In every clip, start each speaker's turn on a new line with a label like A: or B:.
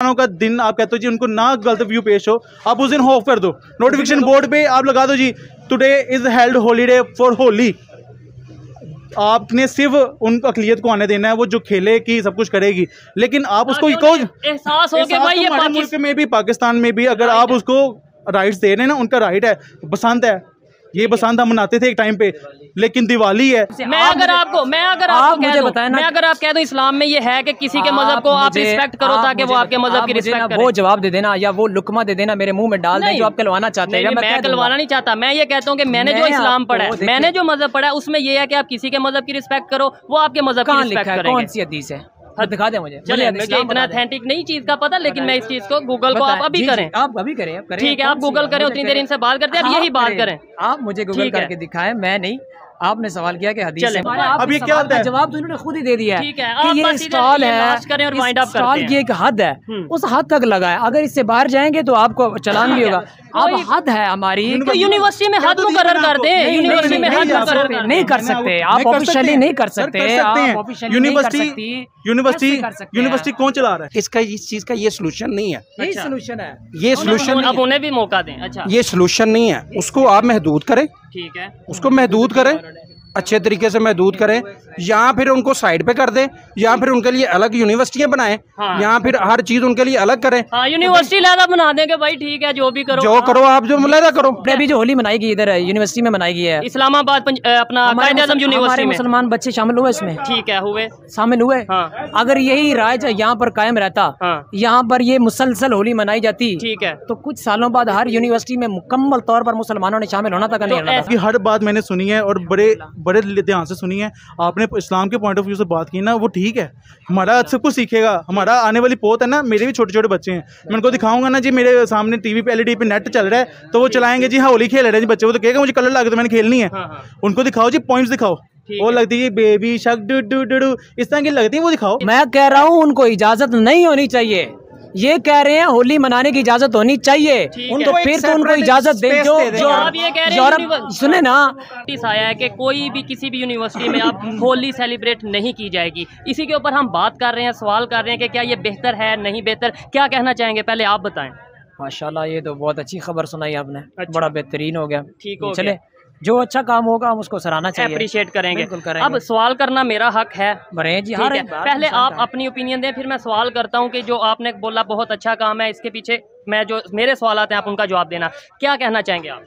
A: का दिन आप कहते हो जी उनको ना गलत व्यू पेश हो, आप उस दिन ऑफ कर दो। नोटिफिकेशन बोर्ड पे आप लगा दो जी today is held holiday for Holi. आपने सिर्फ उन अकलियत को आने देना है, वो जो खेलेगी सब कुछ करेगी, लेकिन आप उसको
B: एहसास हो कि भाई ये
A: मुल्क में भी पाकिस्तान में भी अगर आप उसको राइट्स दे रहे हैं ना, उनका राइट है, बसंत है, ये बसंत हम मनाते थे एक टाइम पे, लेकिन दिवाली है।
B: मैं अगर आप कह दूं इस्लाम में ये है कि किसी के मजहब को आप रिस्पेक्ट करो ताकि वो आपके मजहब की रिस्पेक्ट करे।
C: वो जवाब दे देना या वो लुकमा दे देना मेरे मुंह में डाल दें जो आप कहलवाना चाहते हैं।
B: मैं कहलवाना नहीं चाहता, मैं ये कहता हूँ कि मैंने जो इस्लाम पढ़ा है, मैंने जो मजहब पढ़ा है, उसमें ये है कि आप किसी के मजहब की रिस्पेक्ट करो, वो आपके मजहब की रिस्पेक्ट करेंगे।
C: कौन सी हदीस है? दिखा दे मुझे।
B: चलिए, मुझे इतना ऑथेंटिक नहीं चीज का पता, लेकिन मैं इस चीज को गूगल को आप अभी करें,
C: आप अभी करें,
B: ठीक है, आप गूगल करें, उतनी देर इनसे बात करते हैं, अब यही बात करें।
C: आप मुझे गूगल करके दिखाएं, मैं नहीं। आपने सवाल किया कि हदीस है,
A: अभी क्या होता है
C: जवाब तो इन्होंने खुद ही दे दिया है।
B: ठीक है,
C: कि ये स्टॉल है, स्टॉल की एक हद है, उस हद तक लगा है। अगर इससे बाहर जाएंगे तो आपको चालान भी होगा। अब हद है हमारी,
B: यूनिवर्सिटी में हद मुकर्रर कर दें, यूनिवर्सिटी में हद मुकर्रर
C: नहीं कर सकते आप, ऑफिशियली नहीं कर सकते।
A: यूनिवर्सिटी कौन चला रहा है?
D: इसका इस चीज का ये सोल्यूशन नहीं है,
C: यही सोल्यूशन है,
D: ये सोल्यूशन।
B: अब उन्हें भी मौका दें। अच्छा,
D: ये सोल्यूशन नहीं है, उसको आप महदूद करें,
B: ठीक है,
D: उसको महदूद करें, अच्छे तरीके से महदूद करें, या फिर उनको साइड पे कर दें, या फिर उनके लिए अलग यूनिवर्सिटियां बनाएं, या फिर हर चीज उनके लिए अलग करें।
B: यूनिवर्सिटी लहदा बना देंगे भाई, ठीक है, जो भी करो,
D: जो करो आप, जो लहदा करो।
C: अभी जो होली मनाई गई इधर यूनिवर्सिटी में मनाई गई है,
B: इस्लामाबाद अपना कायदे-ए-आज़म यूनिवर्सिटी में,
C: मुसलमान बच्चे शामिल हुए इसमें,
B: ठीक है, हुए
C: शामिल हुए। अगर यही राज यहाँ पर कायम रहता, यहाँ पर ये मुसलसल होली मनाई जाती,
B: ठीक है,
C: तो कुछ सालों बाद हर यूनिवर्सिटी में मुकम्मल तौर पर मुसलमानों ने शामिल होना तक नहीं होना था।
A: हर बात मैंने सुनी है और बड़े बड़े ध्यान से सुनी है। आपने इस्लाम के पॉइंट ऑफ व्यू से बात की ना, वो ठीक है, हमारा सब कुछ सीखेगा। हमारा आने वाली पोत है ना, मेरे भी छोटे छोटे बच्चे हैं, मैं उनको दिखाऊंगा ना जी, मेरे सामने टीवी पे एलईडी पे नेट चल रहा है, तो वो चलाएंगे जी, हाँ होली खेल रहे हैं जी बच्चे, वो तो कहेगा मुझे कलर लगे तो मैंने खेलनी है। उनको दिखाओ जी, पॉइंट्स दिखाओ, वो लगती है बेबी शक डू डू डू डू, इस तरह की लगती है, वो दिखाओ।
C: मैं कह रहा हूँ उनको इजाजत नहीं होनी चाहिए, ये कह रहे हैं होली मनाने की इजाजत होनी चाहिए, उनको फिर तो उनको इजाजत दें। जो यूरोप सुने ना,
B: नोटिस आया है कि कोई भी किसी भी यूनिवर्सिटी में अब होली सेलिब्रेट नहीं की जाएगी। इसी के ऊपर हम बात कर रहे हैं, सवाल कर रहे हैं कि क्या ये बेहतर है, नहीं बेहतर, क्या कहना चाहेंगे, पहले आप बताएं।
C: माशाल्लाह, ये तो बहुत अच्छी खबर सुनाई आपने।
B: अच्छा।
C: बड़ा बेहतरीन हो गया,
B: ठीक हो
C: चले, जो अच्छा काम होगा हम उसको सराहना चाहिए,
B: अप्रिशिएट करेंगे। अब सवाल करना मेरा हक है,
C: जी,
B: पहले आप अपनी ओपिनियन दें, फिर मैं सवाल करता हूं कि जो आपने बोला बहुत अच्छा काम है, इसके पीछे मैं जो मेरे सवाल आते हैं आप उनका जवाब देना। क्या कहना चाहेंगे आप?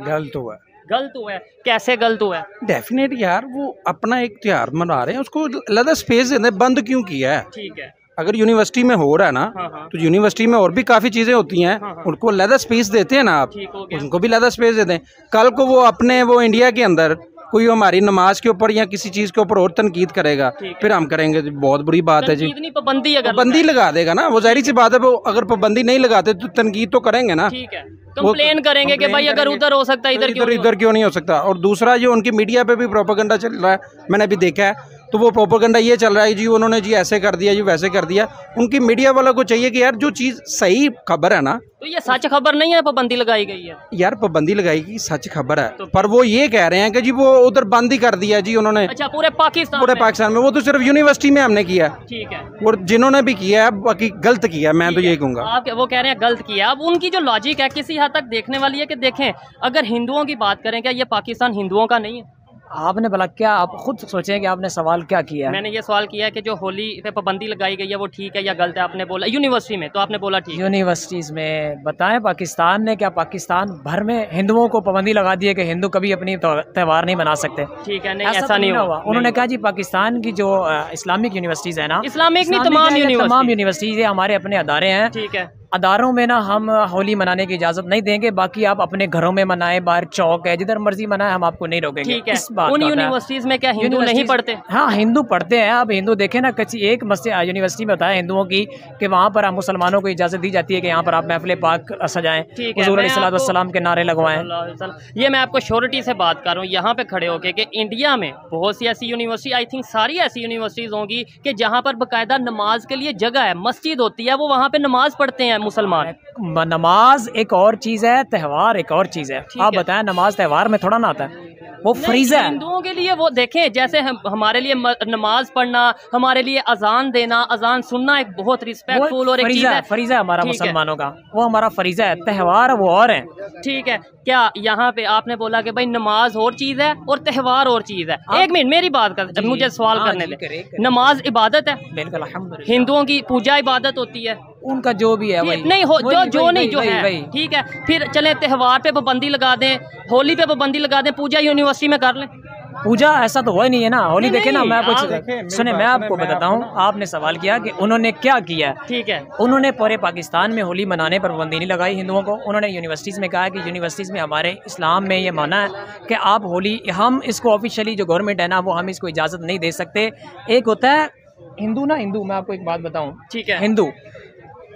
D: गलत हुआ,
B: गलत हुआ है, कैसे गलत हुआ है?
D: डेफिनेट यार, वो अपना एक त्योहार मना रहे हैं, उसको अलग स्पेस देने, बंद क्यों किया है?
B: ठीक है,
D: अगर यूनिवर्सिटी में हो रहा है ना, तो यूनिवर्सिटी में और भी काफ़ी चीज़ें होती हैं, उनको अलग स्पेस देते हैं ना आप, उनको भी अलग स्पेस देते हैं। कल को वो अपने वो इंडिया के अंदर कोई हमारी नमाज के ऊपर या किसी चीज़ के ऊपर और तनकीद करेगा, फिर हम करेंगे, बहुत बुरी बात है जी। पाबंदी लगा देगा ना, वो जाहिर सी बात है, वो अगर पाबंदी नहीं लगाते तो तनकीद तो करेंगे ना,
B: कंप्लेन करेंगे कि भाई अगर उधर हो सकता है इधर
D: क्यों नहीं हो सकता। और दूसरा, जो उनकी मीडिया पे भी प्रोपेगेंडा चल रहा है, मैंने अभी देखा है, तो वो प्रोपेगेंडा ये चल रहा है जी, उन्होंने जी ऐसे कर दिया, जी वैसे कर दिया। उनकी मीडिया वालों को चाहिए कि यार जो चीज़ सही खबर है ना,
B: तो ये सच खबर नहीं है, पाबंदी लगाई गई है यार,
D: पाबंदी लगाई गई सच खबर है, पर वो ये कह रहे हैं कि जी वो उधर बंद ही कर दिया जी उन्होंने।
B: अच्छा, पूरे पाकिस्तान
D: में, वो तो सिर्फ यूनिवर्सिटी में हमने किया,
B: ठीक है,
D: और जिन्होंने भी किया है बाकी गलत किया, मैं तो यही कहूँगा।
B: आप वो कह रहे हैं गलत किया, अब उनकी जो लॉजिक है किसी हद तक देखने वाली है कि देखें, अगर हिंदुओं की बात करें, क्या ये पाकिस्तान हिंदुओं का नहीं है?
C: आपने बोला क्या, आप खुद सोचें कि आपने सवाल क्या किया है?
B: मैंने ये सवाल किया है कि जो होली पे पाबंदी लगाई गई है वो ठीक है या गलत है? आपने बोला यूनिवर्सिटी में, तो आपने बोला ठीक।
C: यूनिवर्सिटीज़ में बताएं, पाकिस्तान ने क्या पाकिस्तान भर में हिंदुओं को पाबंदी लगा दी है कि हिंदू कभी अपनी त्यौहार नहीं मना सकते?
B: ठीक है, नहीं ऐसा नहीं हुआ।
C: उन्होंने कहा जी पाकिस्तान की जो इस्लामिक यूनिवर्सिटीज़ है ना,
B: इस्लामिक नहीं, तमाम
C: यूनिवर्सिटीज़ हमारे अपने अदारे हैं, ठीक है, अदारों में ना हम होली मनाने की इजाजत नहीं देंगे, बाकी आप अपने घरों में मनाएं, बाहर चौक है, जिधर मर्जी मनाएं, हम आपको नहीं रोकेंगे।
B: ठीक है, उन यूनिवर्सिटीज में क्या हिंदू नहीं पढ़ते? हाँ,
C: हिंदू पढ़ते हैं। अब हिंदू देखें ना, किसी एक यूनिवर्सिटी में बताया हिंदुओं की कि वहाँ पर मुसलमानों को इजाजत दी जाती है कि यहाँ पर आप महफिल पाक सजाएं, हुजूर अलैहि वसल्लम के नारे लगवाएं।
B: ये मैं आपको श्योरिटी से बात कर रहा हूँ यहाँ पे खड़े होके कि इंडिया में बहुत सी ऐसी यूनिवर्सिटी, आई थिंक सारी ऐसी यूनिवर्सिटीज होंगी कि जहाँ पर बाकायदा नमाज के लिए जगह है, मस्जिद होती है, वो वहाँ पे नमाज पढ़ते हैं मुसलमान।
C: नमाज एक और चीज़ है, त्यौहार एक और चीज़ है। आप बताएं, नमाज त्यौहार में थोड़ा ना आता है। वो फरीज़ा है
B: हिंदुओं के लिए। वो देखें जैसे हमारे लिए नमाज पढ़ना, हमारे लिए अजान देना, अजान सुनना एक बहुत रिस्पेक्टफुल और एक चीज़ है,
C: फरीज़ा है हमारा मुसलमानों का, वो हमारा फरीज़ा है। त्यौहार वो और है,
B: ठीक है। क्या यहाँ पे आपने बोला कि भाई नमाज और चीज़ है और त्यौहार और चीज़ है। एक मिनट मेरी बात कर, मुझे सवाल करने दे। नमाज इबादत है,
C: बिल्कुल अल्हम्दुलिल्लाह।
B: हिंदुओं की पूजा इबादत होती है,
C: उनका जो भी है वही
B: नहीं हो जो नहीं जो है,
C: वही।
B: ठीक है। फिर चले त्यौहार पे पाबंदी लगा दें, होली पे पाबंदी लगा दें, पूजा यूनिवर्सिटी में कर लें।
C: पूजा ऐसा तो हो ही नहीं है ना। होली देखे ना, मैं कुछ सुने, मैं आपको
A: मैं
C: बताता हूँ। आपने सवाल किया कि उन्होंने क्या किया,
B: ठीक है।
C: उन्होंने पूरे पाकिस्तान में होली मनाने पर पाबंदी नहीं लगाई हिंदुओं को। उन्होंने यूनिवर्सिटीज़ में कहा कि यूनिवर्सिटीज़ में हमारे इस्लाम में ये माना है कि आप होली, हम इसको ऑफिशियली जो गवर्नमेंट है ना, वो हम इसको इजाज़त नहीं दे सकते। एक होता है हिंदू ना, हिंदू, मैं आपको एक बात बताऊँ,
B: ठीक है,
C: हिंदू,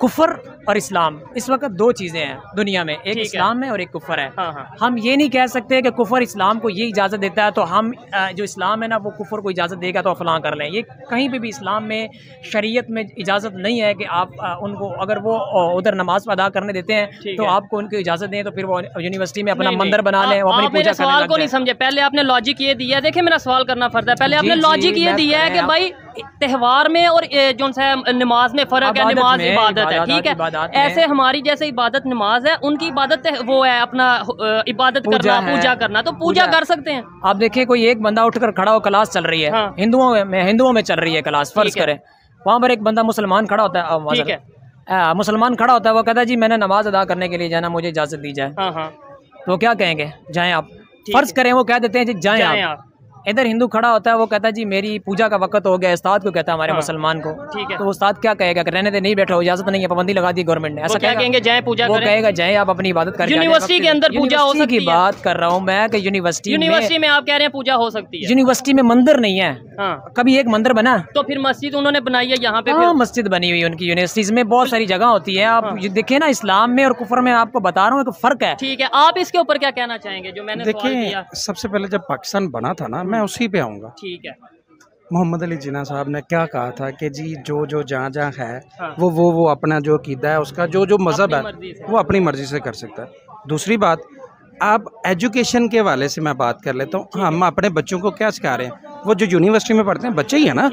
C: कुफर और इस्लाम, इस वक्त दो चीज़ें हैं दुनिया में, एक इस्लाम है और एक कुफर है।
B: हाँ हाँ।
C: हम ये नहीं कह सकते कि कुफर इस्लाम को ये इजाज़त देता है तो हम जो इस्लाम है ना वो कुफर को इजाज़त देगा तो फलां कर लें। ये कहीं पे भी इस्लाम में, शरीयत में इजाज़त नहीं है कि आप उनको, अगर वो उधर नमाज अदा करने देते हैं तो आपको उनको इजाज़त दें तो फिर वो यूनिवर्सिटी में अपना मंदिर बना लें, वो अपनी पूजा करने लग जाएं।
B: को नहीं समझे, पहले आपने लॉजिक ये दिया है, देखिए मेरा सवाल करना फर्ज है, पहले आपने लॉजिक ये दिया है कि भाई त्यौहार में और जो सा नमाज में फ़र्क है, नमाज इबादत है, ठीक है। ऐसे हमारी जैसे इबादत नमाज है, उनकी इबादत वो है अपना इबादत करना, पूजा करना, तो पूजा कर सकते हैं।
C: आप देखिए कोई एक बंदा उठकर खड़ा हो, क्लास चल रही है, हिंदुओं में चल रही है क्लास, फर्ज करें, वहाँ पर एक बंदा मुसलमान खड़ा होता है, ठीक है, मुसलमान खड़ा होता है, वो कहता है जी मैंने नमाज अदा करने के लिए जाना, मुझे इजाज़त दी जाए। तो क्या कहेंगे, जाएँ आप। फर्ज करें वो कह देते हैं जी जाएँ आप। इधर हिंदू खड़ा होता है, वो कहता है जी मेरी पूजा का वक्त हो गया, उस्ताद को कहता है हमारे मुसलमान को, ठीक है। तो उस्ताद क्या कहेगा, रहने दे, नहीं बैठो, इजाजत नहीं है, पाबंदी लगा दी गवर्नमेंट ने, ऐसा कहेंगे जाए पूजा करें। वो कहेगा जाए आप अपनी इबादत करें।
B: यूनिवर्सिटी के अंदर पूजा हो सकती है,
C: की बात कर रहा हूँ मैं कि यूनिवर्सिटी
B: में आप कह रहे हैं पूजा हो सकती है।
C: यूनिवर्सिटी में मंदिर नहीं है, कभी एक मंदिर बना तो
B: फिर मस्जिद उन्होंने बनाई है यहाँ पे,
C: मस्जिद बनी हुई उनकी यूनिवर्सिटीज में, बहुत सारी जगह होती है। आप देखिए ना, इस्लाम में और कुफर में आपको बता रहा हूँ फर्क है,
B: ठीक है। आप इसके ऊपर क्या कहना चाहेंगे जो मैंने
D: देखिए, सबसे पहले जब पाकिस्तान बना था ना, मैं उसी पे आऊँगा,
B: ठीक है।
D: मोहम्मद अली जिन्ना साहब ने क्या कहा था कि जी जो जहाँ है वो अपना जो अकीदा है, उसका जो मज़हब है वो अपनी मर्ज़ी से कर सकता है। दूसरी बात, आप एजुकेशन के वाले से मैं बात कर लेता हूँ, हम अपने बच्चों को क्या सिखा रहे हैं, वो जो यूनिवर्सिटी में पढ़ते हैं बच्चे ही है ना,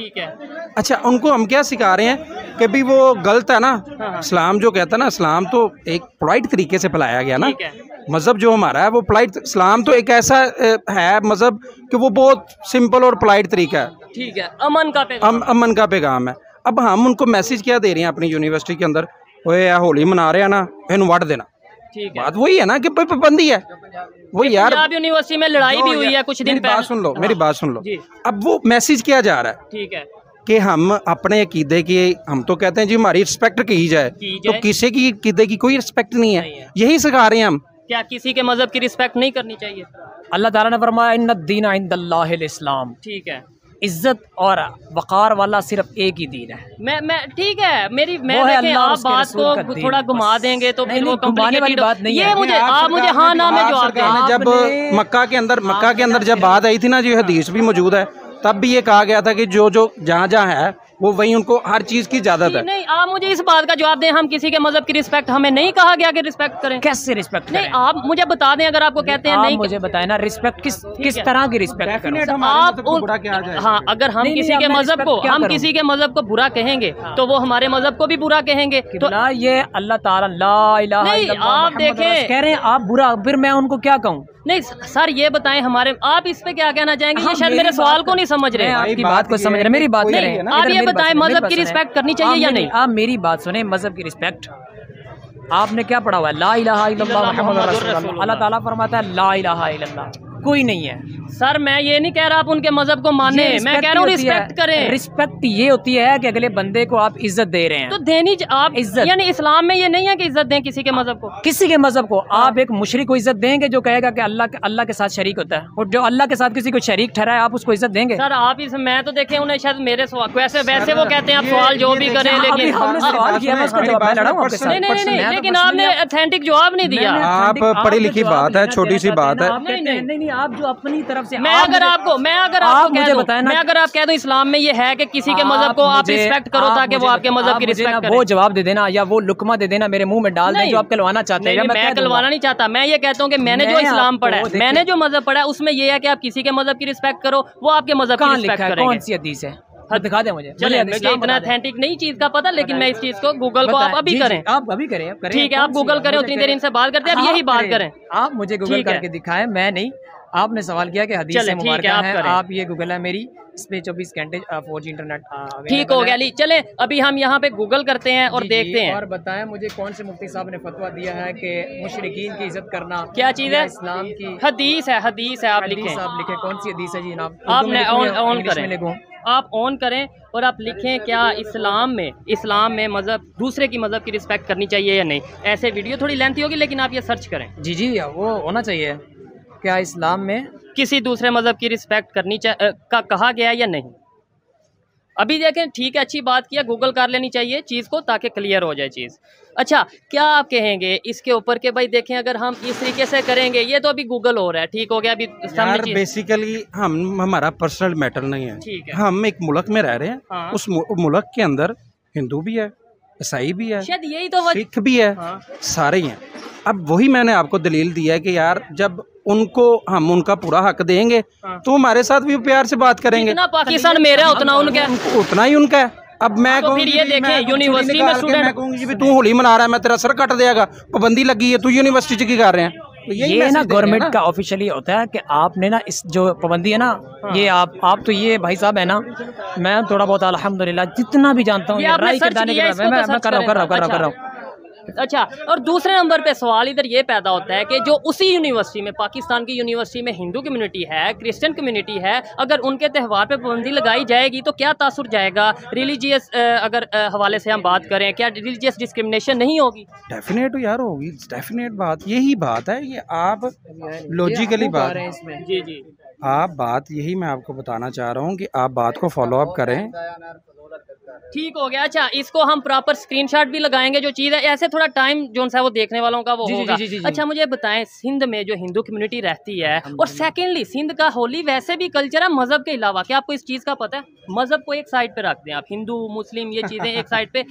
D: अच्छा, उनको हम क्या सिखा रहे हैं कि भी वो गलत है ना। इस्लाम जो कहता है ना, इस्लाम तो एक पोलाइट तरीके से फैलाया गया ना, मज़हब जो हमारा है वो पोलाइट, इस्लाम तो एक ऐसा है मज़हब कि वो बहुत सिंपल और पोलाइट तरीका है,
B: ठीक है, अमन का पैगाम है। अब हम उनको मैसेज क्या दे रहे हैं अपनी यूनिवर्सिटी के अंदर, ओए होली मना रहे हैं ना, इन्हें वट देना, बात वही है ना कि पाबंदी है वो यार। यूनिवर्सिटी में लड़ाई भी हुई है कुछ दिन पहले,
D: सुन लो मेरी बात सुन लो। अब वो मैसेज किया जा रहा है, ठीक है, कि हम अपने अकीदे की, हम तो कहते हैं जी हमारी रिस्पेक्ट की जाए, तो किसी की अकीदे की कोई रिस्पेक्ट नहीं है, यही सिखा रहे हैं हम।
B: क्या किसी के मजहब की रिस्पेक्ट नहीं करनी चाहिए?
C: अल्लाह ताला ने फरमाया इन्नद-दीन इंदल्लाहिल इस्लाम,
B: ठीक है,
C: इज्जत और वक़ार वाला सिर्फ एक ही दीन है।
B: मैं ठीक है, देखें, आप बात को थोड़ा घुमा देंगे तो फिर वो
C: घुमाने वाली बात नहीं है।
B: ये मुझे हाँ ना में जवाब दें।
D: जब मक्का के अंदर जब बात आई थी ना, जो हदीस भी मौजूद है, तब भी ये कहा गया था कि जो जहाँ है वो वही उनको हर चीज की इजाजत है।
B: नहीं, आप मुझे इस बात का जवाब दें, हम किसी के मजहब की रिस्पेक्ट, हमें नहीं कहा गया कि रिस्पेक्ट करें।
C: कैसे रिस्पेक्ट
B: नहीं, आप मुझे बता दें, अगर आपको कहते हैं नहीं,
C: मुझे बताए ना रिस्पेक्ट किस तरह की रिस्पेक्ट करें
B: आप। हाँ, अगर हम किसी के मजहब को बुरा कहेंगे तो वो हमारे मजहब को भी बुरा कहेंगे। तो
C: ये अल्लाह ताला ला इलाहा इल्लल्लाह,
B: आप देखें
C: कह रहे हैं आप बुरा, फिर मैं उनको क्या कहूँ?
B: नहीं सर, ये बताएं हमारे, आप इस पे क्या कहना चाहेंगे? ये शायद मेरे सवाल को नहीं समझ रहे,
C: आपकी बात को समझ रहे, मेरी बात करें।
B: आप ये बताएं, मजहब की रिस्पेक्ट करनी चाहिए या नहीं?
C: आप मेरी बात सुने, मजहब की रिस्पेक्ट आपने क्या पढ़ा हुआ है? ला इलाहा इल्लल्लाह मुहम्मदुर रसूलुल्लाह। अल्लाह ताला फरमाता है ला इलाहा इल्लल्लाह, कोई नहीं है।
B: सर मैं ये नहीं कह रहा आप उनके मजहब को माने, मैं कह रहा हूँ रिस्पेक्ट करें।
C: रिस्पेक्ट ये होती है कि अगले बंदे को आप इज्जत दे रहे हैं,
B: तो देनी आप इज्जत, यानी इस्लाम में ये नहीं है कि इज्जत दें किसी के मजहब को।
C: किसी के मजहब को आप एक मुशरिक को इज्जत देंगे जो कहेगा कि अल्लाह के साथ शरीक होता है, और जो अल्लाह के साथ किसी को शरीक ठहराए आप उसको इज्जत देंगे?
B: सर आप इस, मैं तो देखे उन्हें शायद मेरे सवाल वैसे वो कहते हैं आप सवाल जो भी करें, लेकिन लेकिन आपने ऑथेंटिक जवाब नहीं दिया।
D: आप पढ़ी लिखी बात है, छोटी सी बात है,
C: नहीं, आप जो अपनी तरफ से
B: मैं अगर आपको
C: मुझे बताएं ना,
B: मैं अगर आप कह दूं इस्लाम में ये है कि किसी के मजहब को आप रिस्पेक्ट करो ताकि वो आपके मजहब की रिस्पेक्ट करे।
C: वो जवाब दे देना या वो लुकमा दे देना, मेरे मुंह में डाल दें जो आप कहलवाना चाहते हैं।
B: मैं कहलवाना नहीं चाहता, मैं ये कहता हूँ कि मैंने जो इस्लाम पढ़ा है, मैंने जो मजहब पढ़ा है, उसमें ये है कि आप किसी के मजहब की रिस्पेक्ट करो, वो आपके मजहब की रिस्पेक्ट करेंगे।
C: कौन सी हदीस है दिखा दे मुझे।
B: चलिए, मुझे इतना ऑथेंटिक नहीं चीज का पता, लेकिन मैं इस चीज को गूगल को आप अभी करें,
C: आप अभी करें,
B: ठीक है, आप गूगल करें, उतनी देर इनसे बात करते हैं, अब यही बात करें।
C: आप मुझे गूगल करके दिखाएं, मैं नहीं। आपने सवाल किया कि हदीस से मुबारक है, आप ये गूगल है मेरी, इस पे 24 घंटे 4G इंटरनेट
B: ठीक हो गया। ली चले, अभी हम यहाँ पे गूगल करते हैं और देखते हैं।
C: और बताएं मुझे कौन से मुफ्ती साहब ने फतवा दिया है कि मुशरिकीन की इज्जत करना
B: क्या चीज़ है?
C: इस्लाम की
B: हदीस है, हदीस है, आप लिखें,
C: आप लिखें कौन सी हदीस है जी जनाब?
B: आपने ऑन करें, आप ऑन करें और आप लिखें क्या इस्लाम में मजहब दूसरे की मजहब की रिस्पेक्ट करनी चाहिए या नहीं। ऐसे वीडियो थोड़ी लेंथी होगी, लेकिन आप ये सर्च करें।
C: जी वो होना चाहिए। क्या इस्लाम में
B: किसी दूसरे मजहब की रिस्पेक्ट करनी का कहा गया या नहीं? अभी देखें, ठीक है, अच्छी बात किया, गूगल कर लेनी चाहिए चीज़ को ताकि क्लियर हो जाए चीज़। अच्छा, क्या आप कहेंगे इसके ऊपर के भाई देखें अगर हम इस तरीके से करेंगे, ये तो अभी गूगल हो रहा है, ठीक हो गया, अभी
D: यार बेसिकली हमारा पर्सनल मैटर नहीं है,
B: ठीक है,
D: हम एक मुल्क में रह रहे हैं। हाँ। उस मुल्क के अंदर हिंदू भी है, ईसाई भी है,
B: शायद यही तो
D: सिख भी है, हाँ। सारे ही हैं। अब वही मैंने आपको दलील दिया है कि यार जब उनको हम उनका पूरा हक देंगे, हाँ। तो हमारे साथ भी प्यार से बात करेंगे।
B: जितना पाकिस्तान मेरा है उतना उनका है,
D: उतना ही उनका है। अब मैं
B: तो फिर ये देखें यूनिवर्सिटी में स्टूडेंट,
D: मैं कहूँगी भी तू होली मना रहा है, मैं तेरा सर कट देगा, पाबंदी लगी है, तू यूनिवर्सिटी की कर रहे हैं। तो
C: ये ना गवर्नमेंट का ऑफिशियली होता है कि आपने ना इस जो पाबंदी है ना, हाँ। ये आप तो ये भाई साहब है ना, मैं थोड़ा बहुत अल्हम्दुलिल्लाह जितना भी जानता हूँ मैं कर रहा हूँ।
B: अच्छा, और दूसरे नंबर पे सवाल इधर ये पैदा होता है कि जो उसी यूनिवर्सिटी में, पाकिस्तान की यूनिवर्सिटी में हिंदू कम्युनिटी है, क्रिश्चियन कम्युनिटी है, अगर उनके त्यौहार पे पाबंदी लगाई जाएगी तो क्या तासुर जाएगा? रिलीजियस अगर हवाले से हम बात करें, क्या रिलीजियस डिस्क्रिमिनेशन नहीं होगी?
D: डेफिनेट यार होगी, डेफिनेट बात यही बात है। ये आप लॉजिकली बात है इसमें,
B: जी
D: आप बात यही मैं आपको बताना चाह रहा हूँ कि आप बात को फॉलो अप करें।
B: ठीक हो गया। अच्छा, इसको हम प्रॉपर स्क्रीनशॉट भी लगाएंगे जो चीज़ है, ऐसे थोड़ा टाइम जो है वो देखने वालों का वो होगा। अच्छा, मुझे बताएं, सिंध में जो हिंदू कम्युनिटी रहती है, और सेकेंडली सिंध का होली वैसे भी कल्चर है मजहब के अलावा, क्या आपको इस चीज़ का पता है? मजहब को एक साइड पे रखते हैं आप, हिंदू मुस्लिम ये चीज़ें एक साइड पे,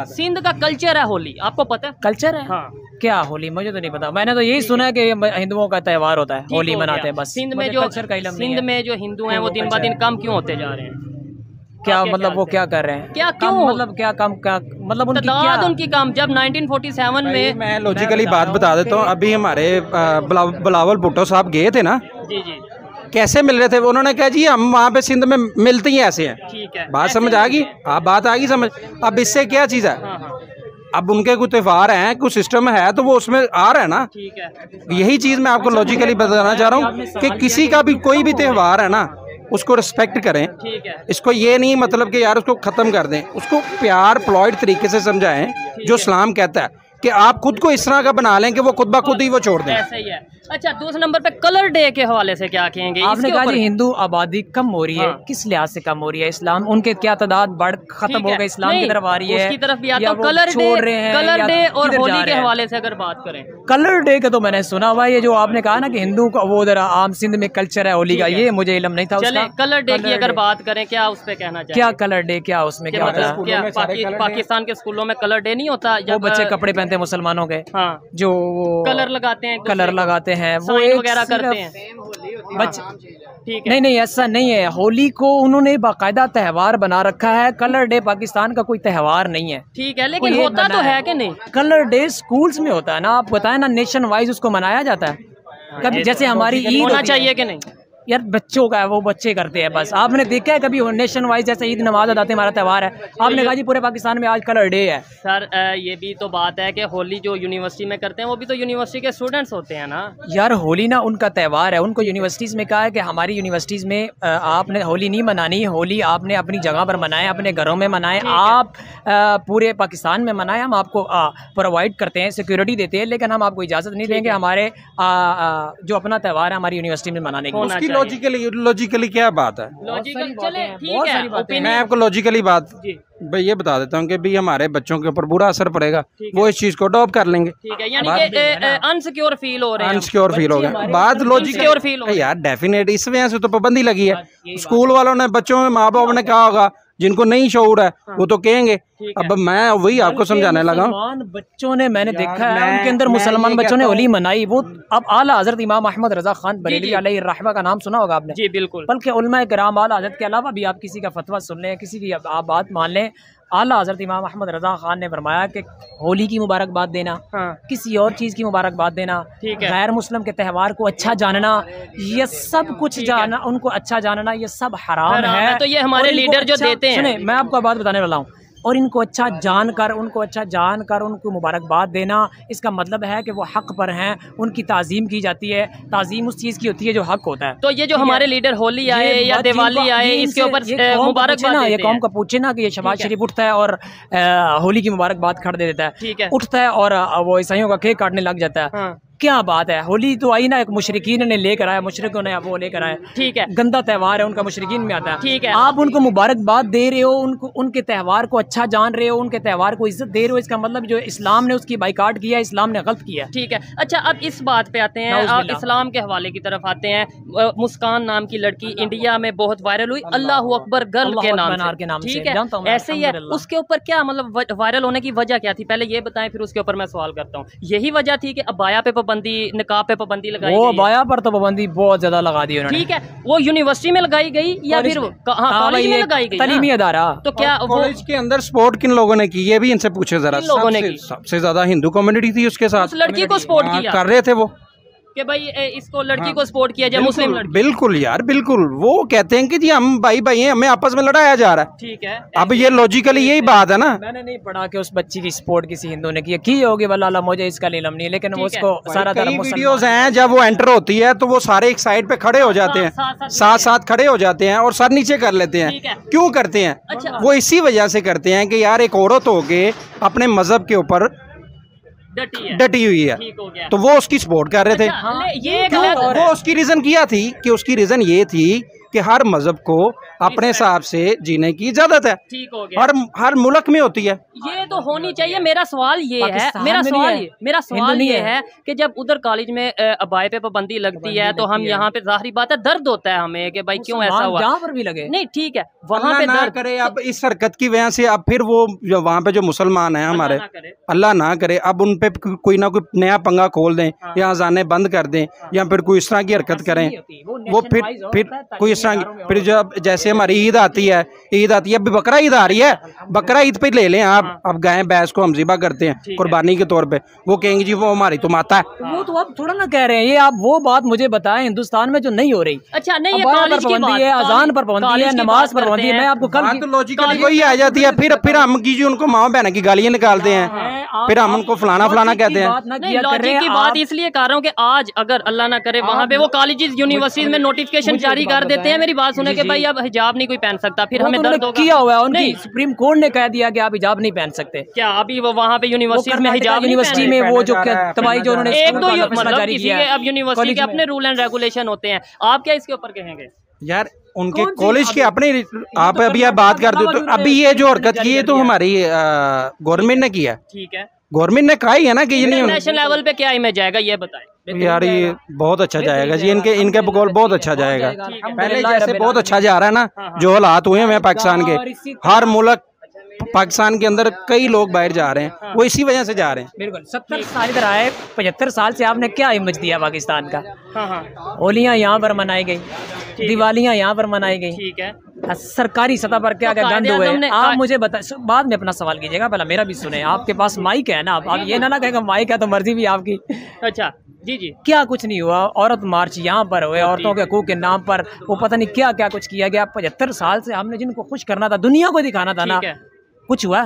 B: सिंध का कल्चर है होली, आपको पता है?
C: कल्चर है, हाँ। क्या होली? मुझे तो नहीं पता, मैंने तो यही सुना है कि हिंदुओं का त्यौहार होता है, होली मनाते हैं बस।
B: सिंध में जो हिंदू हैं वो दिन ब दिन कम क्यों होते जा रहे हैं?
C: क्या मतलब वो क्या कर रहे हैं?
B: क्या क्यों
C: मतलब क्या कम, क्या मतलब
B: उनकी कम? जब 1947 में,
D: मैं लॉजिकली बात बता देता हूँ। अभी हमारे बिलावल भुट्टो साहब गए थे ना,
B: जी
D: कैसे मिल रहे थे? उन्होंने कहा जी हम वहाँ पे सिंध में मिलते ही ऐसे हैं।
B: ठीक है,
D: बात समझ आ गई? आप बात आ गई समझ? अब इससे क्या चीज़ है? अब उनके कुछ त्यौहार हैं, कुछ सिस्टम है, तो वो उसमें आ रहा है ना।
B: ठीक है,
D: यही चीज़ मैं आपको लॉजिकली बताना चाह रहा हूँ कि किसी का भी कोई भी त्यौहार है ना, उसको रिस्पेक्ट करें।
B: ठीक है,
D: इसको ये नहीं मतलब कि यार उसको ख़त्म कर दें, उसको प्यार प्लॉइड तरीके से समझाएं जो इस्लाम कहता है कि आप खुद को इस तरह का बना लें कि वो खुद ब खुद ही वो छोड़ दें।
B: ऐसा ही है। अच्छा, दूसरे नंबर पे कलर डे के हवाले से क्या कहेंगे?
C: आपने कहा जी हिंदू आबादी कम हो रही है, हाँ। किस लिहाज से कम हो रही है? इस्लाम उनके क्या तादाद खत्म हो गई, इस्लाम की तरफ आ रही है,
B: उसकी तरफ भी आता है। कलर डे और होली के हवाले से अगर बात करें,
C: कलर डे का तो मैंने सुना हुआ है, ये जो आपने कहा ना कि हिंदू का वो उधर आम सिंध में कल्चर है होली का, ये मुझे इल्म नहीं था।
B: चले कलर डे की अगर बात करें, क्या उस पर कहना चाहिए?
C: क्या कलर डे, क्या उसमें क्या होता
B: है? पाकिस्तान के स्कूलों में कलर डे नहीं होता,
C: वो बच्चे कपड़े पहनते हैं मुसलमानों के, जो
B: कलर लगाते हैं,
C: कलर लगाते हैं, वो
B: वगैरह करते हैं बच्चे। ठीक है,
C: नहीं ऐसा नहीं है। होली को उन्होंने बाकायदा त्यौहार बना रखा है, कलर डे पाकिस्तान का कोई त्यौहार नहीं है।
B: ठीक है, लेकिन होता तो है कि नहीं?
C: कलर डे स्कूल्स में होता है ना, आप बताएं ना, नेशन वाइज उसको मनाया जाता है। कभी जैसे हमारी ईद
B: होना चाहिए कि नहीं?
C: यार बच्चों का है, वो बच्चे करते हैं बस। आपने देखा है कभी नेशन वाइज जैसे ईद नमाज अदा हमारा त्यौहार है, आपने कहा जी पूरे पाकिस्तान में आज कलर डे है?
B: सर ये भी तो बात है कि होली जो यूनिवर्सिटी में करते हैं वो भी तो यूनिवर्सिटी के स्टूडेंट्स होते हैं ना
C: यार। होली ना उनका त्यौहार है, उनको यूनिवर्सिटीज़ में कहा है कि हमारी यूनिवर्सिटीज़ में आपने होली नहीं मनानी, होली आपने अपनी जगह पर मनाएं, अपने घरों में मनाएं, आप पूरे पाकिस्तान में मनाएं। हम आपको प्रोवाइड करते हैं, सिक्योरिटी देते हैं, लेकिन हम आपको इजाज़त नहीं देंगे हमारे जो अपना त्यौहार है हमारी यूनिवर्सिटी में मनाने की।
D: लॉजिकली क्या बात है?
B: लॉजिकल चले ठीक है,
D: मैं आपको लॉजिकली बात भाई ये बता देता हूँ कि भाई हमारे बच्चों के ऊपर बुरा असर पड़ेगा, वो इस चीज को अडॉप्ट कर लेंगे।
B: ठीक है, यानी कि अनसिक्योर फील हो रहे हैं,
D: अनसिक्योर फील हो गया। बात लॉजिकल यार डेफिनेट, इस वजह से तो पाबंदी लगी है। स्कूल वालों ने बच्चों में माँ बाप ने कहा होगा, जिनको नहीं शऊर है वो तो कहेंगे। अब मैं वही आपको समझाने लगा।
C: बच्चों ने, मैंने देखा है उनके अंदर मुसलमान बच्चों ने होली मनाई। वो अब आला हजरत इमाम अहमद रजा खान बरेलवी अलैहि रहमा का नाम सुना होगा आपने?
B: जी बिल्कुल।
C: बल्कि उलमा किराम आला हजरत के अलावा भी आप किसी का फतवा सुन लें, किसी की आप बात मान लें, आला हजरत इमाम अहमद रजा खान ने फरमाया कि होली की मुबारकबाद देना, किसी और चीज़ की मुबारकबाद देना, गैर मुस्लिम के त्यौहार को अच्छा जानना, ये सब कुछ जानना, उनको अच्छा जानना, ये सब हराम है।
B: तो ये हमारे लीडर जो देते हैं,
C: सुने मैं आपको बात बताने वाला हूँ, और इनको अच्छा जानकर उनको मुबारकबाद देना, इसका मतलब है कि वो हक पर हैं, उनकी ताज़ीम की जाती है। ताज़ीम उस चीज़ की होती है जो हक होता है।
B: तो ये जो हमारे लीडर होली आए या दिवाली आए, इसके ऊपर मुबारकबाद
C: ये कौम का पूछे ना कि ये शहबाज शरीफ उठता है और होली की मुबारकबाद खड़ दे देता है,
B: ठीक है,
C: उठता है और वो ईसाइयों का केक काटने लग जाता है। क्या बात है? होली तो आई ना, एक मुशरिकीन ने लेकर आया, मुशरिकों ने वो लेकर आया, ठीक है, गंदा त्यौहार है उनका, मुशरिकीन में आता है, ठीक है। आप उनको मुबारकबाद दे रहे हो, उनको उनके त्यौहार को अच्छा जान रहे हो, उनके त्यौहार को इज्जत दे रहे हो, इसका मतलब जो इस्लाम ने उसकी बाइकाट किया, इस्लाम ने गलत किया,
B: ठीक है। अच्छा, अब इस बात पे आते हैं, आप इस्लाम के हवाले की तरफ आते हैं। मुस्कान नाम की लड़की इंडिया में बहुत वायरल हुई, अल्लाह अकबर गर्ल के नाम से, ठीक है, ऐसे ही है। उसके ऊपर क्या मतलब वायरल होने की वजह क्या थी, पहले ये बताएं, फिर उसके ऊपर मैं सवाल करता हूँ। यही वजह थी कि अबाया पे पाबंदी, निकाब पे पाबंदी लगाई, वो
C: अबाया पर तो पाबंदी बहुत ज्यादा लगा दी उन्होंने,
B: ठीक है। वो यूनिवर्सिटी में लगाई गई या फिर कॉलेज में लगाई गई,
C: तालीमी अदारा,
B: तो क्या
D: कॉलेज के अंदर सपोर्ट किन लोगों ने की, ये भी इनसे पूछे जरा।
B: लोगों ने की,
D: सबसे ज्यादा हिंदू कम्युनिटी थी उसके साथ,
B: उस लड़की को सपोर्ट किया
D: कर रहे थे वो,
B: कि भाई इसको लड़की को सपोर्ट किया जाए, मुस्लिम लड़की।
D: बिल्कुल यार बिल्कुल, वो कहते हैं कि जी हम भाई भाई हैं, हमें आपस में लड़ाया जा रहा है,
B: ठीक है।
D: अब ये लॉजिकली यही बात है ना।
C: मैंने नहीं पढ़ा कि उस बच्ची की सपोर्ट किसी हिंदू ने की होगी, वल्लाह मुझे इसका इल्म नहीं, लेकिन उसको सारा
D: वीडियोस हैं, जब वो एंटर होती है तो वो सारे एक साइड पे खड़े हो जाते हैं, साथ साथ खड़े हो जाते हैं और सर नीचे कर लेते हैं। क्यों करते हैं? वो इसी वजह से करते हैं कि यार एक औरत होके अपने मजहब के ऊपर डटी हुई है, तो वो उसकी सपोर्ट कर रहे थे। वो उसकी रीजन किया थी कि उसकी रीजन ये थी कि हर मजहब को अपने हिसाब से जीने की इजाजत है, ठीक हो गया, हर मुल्क में होती है,
B: ये तो होनी चाहिए। मेरा सवाल ये है, मेरा सवाल ये है कि जब उधर कॉलेज में अबाए पे पाबंदी लगती है तो हम यहाँ पे जाहिर बात है दर्द होता है हमें कि भाई क्यों ऐसा हुआ,
C: जहाँ पर भी लगे
B: नहीं, ठीक है, वहाँ पे दर्द
D: करे। अब इस हरकत की वजह से अब फिर वो वहाँ पे जो मुसलमान हैं हमारे, अल्लाह ना करे, अब उन पे कोई ना कोई नया पंगा खोल दें या अजाने बंद कर दें या फिर कोई इस तरह की हरकत करें, वो फिर कोई इस तरह की, फिर जब जैसे हमारी ईद आती है, अभी बकरा ईद आ रही है, बकरा ईद पे ले लें आप, अब गाय भैंस को हम ज़िबा करते हैं कुर्बानी के तौर पे, वो कहेंगे जी वो हमारी तो माता है।
C: वो तो आप थोड़ा ना कह रहे हैं, ये आप वो बात मुझे बताएं हिंदुस्तान में जो नहीं हो रही।
B: अच्छा, नहीं,
C: कॉलेज की पाबंदी है, अजान पर पाबंदी है, नमाज पर पाबंदी है, मैं आपको कल
D: तो लॉजिकली वही आ जाती है। फिर हम की जी उनको माँ बहन की गालियाँ निकालते हैं, फिर हम उनको फलाना फलाना कहते हैं।
B: लॉजिक की बात इसलिए कर रहा हूँ कि आज अगर अल्लाह ना करे वहाँ पे वो कॉलेजेस यूनिवर्सिटीज में नोटिफिकेशन जारी कर देते हैं, मेरी बात सुने कि भाई अब हिजाब नहीं कोई पहन सकता, फिर हमें दर्द होगा।
C: किया हुआ है, उनकी सुप्रीम कोर्ट ने कह दिया कि आप हिजाब नहीं पहन सकते।
B: क्या अभी वो वहाँ पे यूनिवर्सिटी में हिजाब,
C: यूनिवर्सिटी में वो जो तबाही जो उन्होंने
B: एक दो मतलब किसी के अब यूनिवर्सिटी के अपने रूल एंड रेगुलेशन होते हैं, आप क्या इसके ऊपर कहेंगे?
D: यार उनके कॉलेज के अपने, आप अभी आप बात कर दो, तो अभी ये जो हरकत की है तो हमारी गवर्नमेंट ने किया, ठीक है, गवर्नमेंट ने कहा ही है ना कि ये नहीं,
B: नेशनल लेवल पे क्या इमेज जाएगा ये बताएं।
D: यार ये बहुत अच्छा जाएगा जी, इनके बकौल बहुत अच्छा जाएगा। पहले जैसे बहुत अच्छा जा रहा है ना, जो हालात हुए हैं पाकिस्तान के, हर मुल्क पाकिस्तान के अंदर कई लोग बाहर जा रहे हैं, वो इसी वजह से जा रहे हैं।
C: बिल्कुल 70 साल इधर आए, 75 साल से आपने क्या इमेज दिया पाकिस्तान का? होलियाँ यहाँ पर मनाई गई, दिवालियाँ यहाँ पर मनाई गई, ठीक है, सरकारी सतह पर क्या क्या गंद हुए। आप मुझे बता, बाद में अपना सवाल कीजिएगा, पहले मेरा भी सुने। आपके पास माइक है ना, आप ये ना कहेगा माइक है तो मर्जी भी आपकी।
B: अच्छा जी जी,
C: क्या कुछ नहीं हुआ, औरत मार्च यहाँ पर हुए, औरतों के हकूक के नाम पर वो पता नहीं क्या क्या कुछ किया गया। 75 साल से हमने जिनको खुश करना था, दुनिया को दिखाना था ना, कुछ हुआ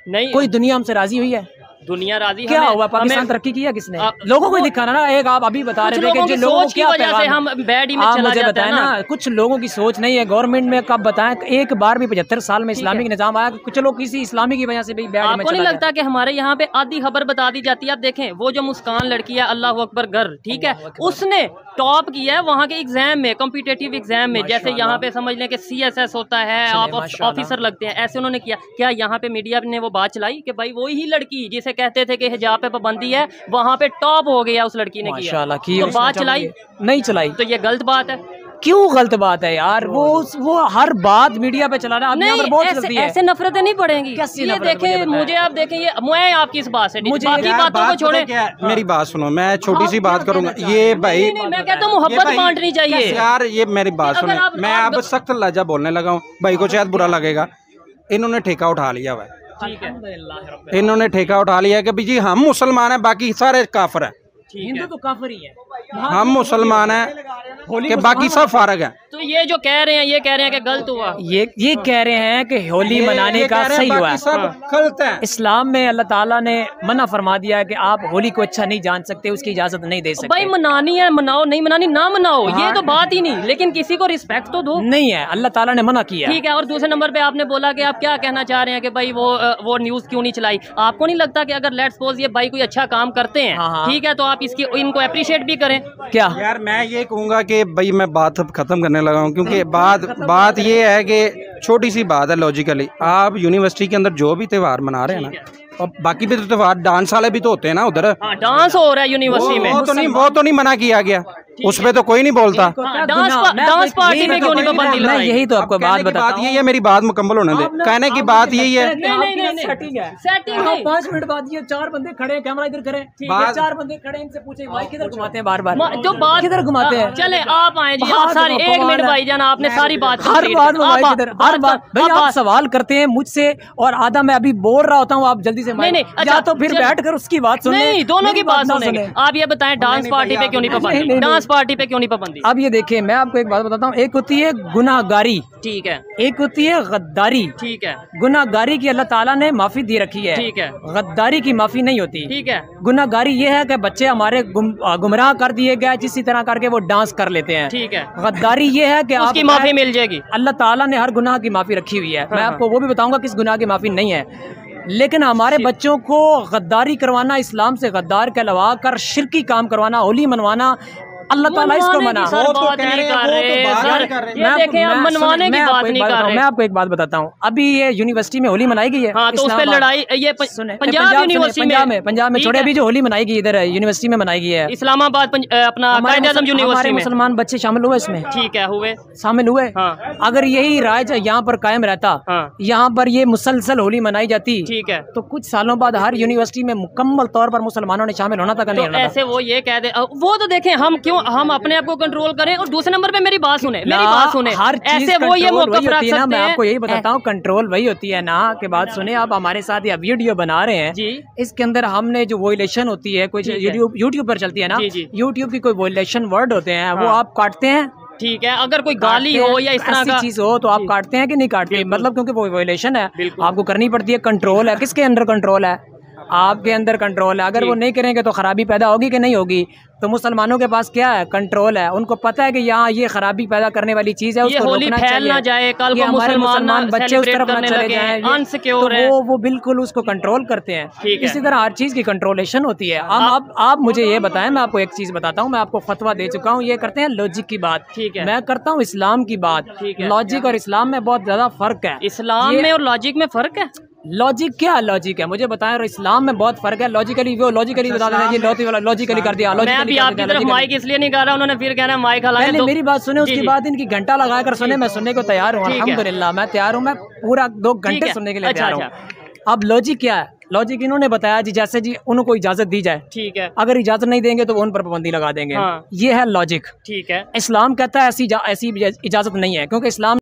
C: नहीं? कोई दुनिया हमसे राजी हुई है?
B: दुनिया राजी।
C: क्या हुआ, पाकिस्तान तरक्की किया किसने? लोगों को दिखाना ना। एक आप अभी बता रहे थे कि लोगों को क्या
B: वजह से हम बैड इमेज चला
C: मुझे
B: जाता
C: बताए
B: है
C: ना, कुछ लोगों की सोच नहीं है। गवर्नमेंट में कब बताएं, एक बार भी 75 साल में इस्लामिक निजाम आया, कुछ लोग किसी इस्लामी की वजह से भी बैड इमेज।
B: आपको नहीं लगता कि हमारे यहाँ पे आधी खबर बता दी जाती है? आप देखें वो जो मुस्कान लड़की है, अल्लाह अकबर घर, ठीक है, उसने टॉप किया है वहाँ के एग्जाम में, कॉम्पिटेटिव एग्जाम में। जैसे यहाँ पे समझ लें कि CSS होता है, आप ऑफिसर लगते हैं, ऐसे उन्होंने किया। क्या यहाँ पे मीडिया ने वो बात चलाई कि भाई वही ही लड़की जिसे कहते थे कि हिजाब पे पाबंदी है, वहाँ पे टॉप हो गया उस लड़की ने किया, तो बात चलाई नहीं चलाई? तो ये गलत बात है।
C: क्यों गलत बात है यार? वो हर बात मीडिया पे चला रहा है।
B: नहीं, ऐसे नफरतें नहीं पड़ेंगी। ये देखें, मुझे आप देखें, ये मैं आपकी इस बात से बाकी बातों को छोड़े,
D: मेरी बात सुनो, मैं छोटी सी बात करूंगा। ये भाई
B: मैं कहता हूँ मोहब्बत बांटनी चाहिए
D: यार। ये मेरी बात सुनो, मैं अब सख्त लहजा बोलने लगा हूँ, भाई को शायद बुरा लगेगा। इन्होंने ठेका उठा लिया हुआ है,
B: ठीक है,
D: इन्होंने ठेका उठा लिया कि भाई जी हम मुसलमान हैं, बाकी सारे काफिर हैं।
C: हिंदू तो काफिर ही है,
D: हम मुसलमान हैं कि बाकी सब फारग हैं।
B: तो ये जो कह रहे हैं, ये कह रहे हैं कि गलत हुआ।
C: ये कह रहे हैं कि होली मनाने का सही हुआ।
D: सब गलत है।
C: इस्लाम में अल्लाह ताला ने मना फरमा दिया है कि आप होली को अच्छा नहीं जान सकते, उसकी इजाजत नहीं दे सकते।
B: भाई मनानी है मनाओ, नहीं मनानी ना मनाओ, ये तो बात ही नहीं, लेकिन किसी को रिस्पेक्ट तो दो।
C: नहीं है, अल्लाह ताला ने मना किया,
B: ठीक है। और दूसरे नंबर पे आपने बोला कि आप क्या कहना चाह रहे हैं कि भाई वो न्यूज क्यों नहीं चलाई? आपको नहीं लगता कि अगर लेट्स सपोज ये भाई कोई अच्छा काम करते हैं, ठीक है, तो आप इनको अप्रिशिएट भी करें? क्या
D: यार मैं ये कहूँगा कि भाई मैं बात अब खत्म करने लगा हूँ, क्योंकि बात ये है कि छोटी सी बात है लॉजिकली। आप यूनिवर्सिटी के अंदर जो भी त्यौहार मना रहे हैं ना, और बाकी भी तो त्योहार डांस वाले भी तो होते हैं ना उधर।
B: डांस हो रहा है यूनिवर्सिटी में,
D: वो तो नहीं मना किया गया, उस पे तो कोई नहीं बोलता।
B: डांस पार्टी में क्यों नहीं पाबंदी लगाई?
C: यही तो आपको बात बताता हूं।
D: यही है, मेरी बात मुकम्मल होने दे। कहने की बात यही है।
C: सेटिंग है, 5 मिनट बाद ये 4 बंदे खड़े, कैमरा इधर खड़े, 4 बंदे खड़े, इनसे पूछे भाई किधर घुमाते हैं, बार-बार
B: जो बात
C: किधर घुमाते हैं?
B: चले आप आए जी, आप सारी 1 मिनट भाईजान, आपने सारी बात
C: हर बात हर बात भाई आप सवाल करते हैं मुझसे, और आधा मैं अभी बोल रहा होता हूँ, आप जल्दी से या तो फिर बैठ कर उसकी बात सुने।
B: नहीं, दोनों की बात सुनेंगे। आप ये बताएं डांस पार्टी पे क्यों नहीं पाबंदी? डांस पार्टी पे क्यों नहीं पाबंदी?
C: अब ये देखिए, मैं आपको एक बात बताता हूँ। एक होती है गुनाहगारी,
B: ठीक है,
C: एक होती है गद्दारी,
B: ठीक है।
C: गुनाहगारी की अल्लाह ताला ने माफी दे रखी है,
B: ठीक है।
C: गद्दारी की माफी नहीं होती,
B: ठीक है।
C: गुनाहगारी ये है कि बच्चे हमारे गुमराह कर दिए गए, जिस तरह करके वो डांस कर लेते हैं,
B: ठीक है।
C: गद्दारी ये है कि
B: उसकी माफी मिल जाएगी।
C: अल्लाह ताला ने हर गुनाह की माफी रखी हुई है। मैं आपको वो भी बताऊंगा किस गुनाह की माफी नहीं है, लेकिन हमारे बच्चों को गद्दारी करवाना, इस्लाम से गद्दार कहलवा कर शिरकी काम करवाना, होली मनवाना, अल्लाह ताला इसको मना। मैं आपको एक बात बताता हूँ, अभी ये यूनिवर्सिटी में होली मनाई गई है,
B: तो उस पे लड़ाई, ये पंजाब यूनिवर्सिटी
C: में छोड़े, अभी जो होली मनाई गई इधर यूनिवर्सिटी में मनाई गई है,
B: इस्लामाबाद अपना कायद-ए-आज़म यूनिवर्सिटी में
C: मुसलमान बच्चे शामिल हुए इसमें,
B: ठीक है, हुए शामिल
C: हुए। अगर यही राज यहाँ पर कायम रहता, यहाँ पर ये मुसलसल होली मनाई जाती,
B: ठीक है,
C: तो कुछ सालों बाद हर यूनिवर्सिटी में मुकम्मल तौर पर मुसलमानों ने शामिल होना था। नहीं
B: ऐसे वो ये कह दे, वो तो देखें हम क्यों हम अपने आप को कंट्रोल करें। और दूसरे नंबर पे मेरी बात सुने, मेरी बात सुने,
C: हर
B: ऐसे वो ये मौका रख सकते हैं।
C: मैं आपको यही बताता हूँ, कंट्रोल वही होती है ना कि बात सुने। आप हमारे साथ ये वीडियो बना रहे हैं जी, इसके अंदर हमने जो वोलेशन होती है, कोई यूट्यूब पर चलती है ना, यूट्यूब की कोई वोलेशन वर्ड होते हैं, वो आप काटते हैं,
B: ठीक है। अगर कोई गाली हो या इस तरह की
C: चीज हो तो आप काटते हैं कि नहीं काटते? मतलब क्योंकि वो वोलेशन है, आपको करनी पड़ती है। कंट्रोल है, किसके अंदर कंट्रोल है? आपके अंदर कंट्रोल है। अगर वो नहीं करेंगे तो खराबी पैदा होगी कि नहीं होगी? तो मुसलमानों के पास क्या है? कंट्रोल है। उनको पता है कि यहाँ ये खराबी पैदा करने वाली चीज है, उसको रोकना चाहिए।
B: ना जाए, कल को
C: मुसलमान बच्चे उस तरफ न चले जाएं, तो वो बिल्कुल उसको कंट्रोल करते हैं। इसी तरह हर चीज की कंट्रोलेशन होती है। आप मुझे ये बताएं, मैं आपको एक चीज बताता हूँ, मैं आपको फतवा दे चुका हूँ। ये करते हैं लॉजिक की बात, ठीक है, मैं करता हूँ इस्लाम की बात। लॉजिक और इस्लाम में बहुत ज्यादा फर्क है।
B: इस्लाम में और लॉजिक में फर्क है?
C: लॉजिक क्या लॉजिक है मुझे बताएं। और इस्लाम में बहुत फर्क है। लॉजिकली वो लॉजिकली बता देते हैं, लॉजिकली कर दिया।
B: मैं अभी आपकी तरफ माइक इसलिए नहीं कर रहा, उन्होंने फिर कहना माइक हलाएं।
C: पहले मेरी बात सुने, उसके बाद इनकी घंटा लगा कर सुने। मैं सुनने को तैयार हूँ, अल्हम्दुलिल्लाह मैं तैयार हूँ। मैं पूरा 2 घंटे सुनने के लिए तैयार हूँ। अब लॉजिक क्या है? लॉजिक इन्होंने बताया जी, जैसे जी उनको इजाजत दी जाए, ठीक है, अगर इजाजत नहीं देंगे तो वो उन पर पाबंदी लगा देंगे। ये है लॉजिक, ठीक है। इस्लाम कहता है ऐसी इजाजत नहीं है, क्योंकि इस्लाम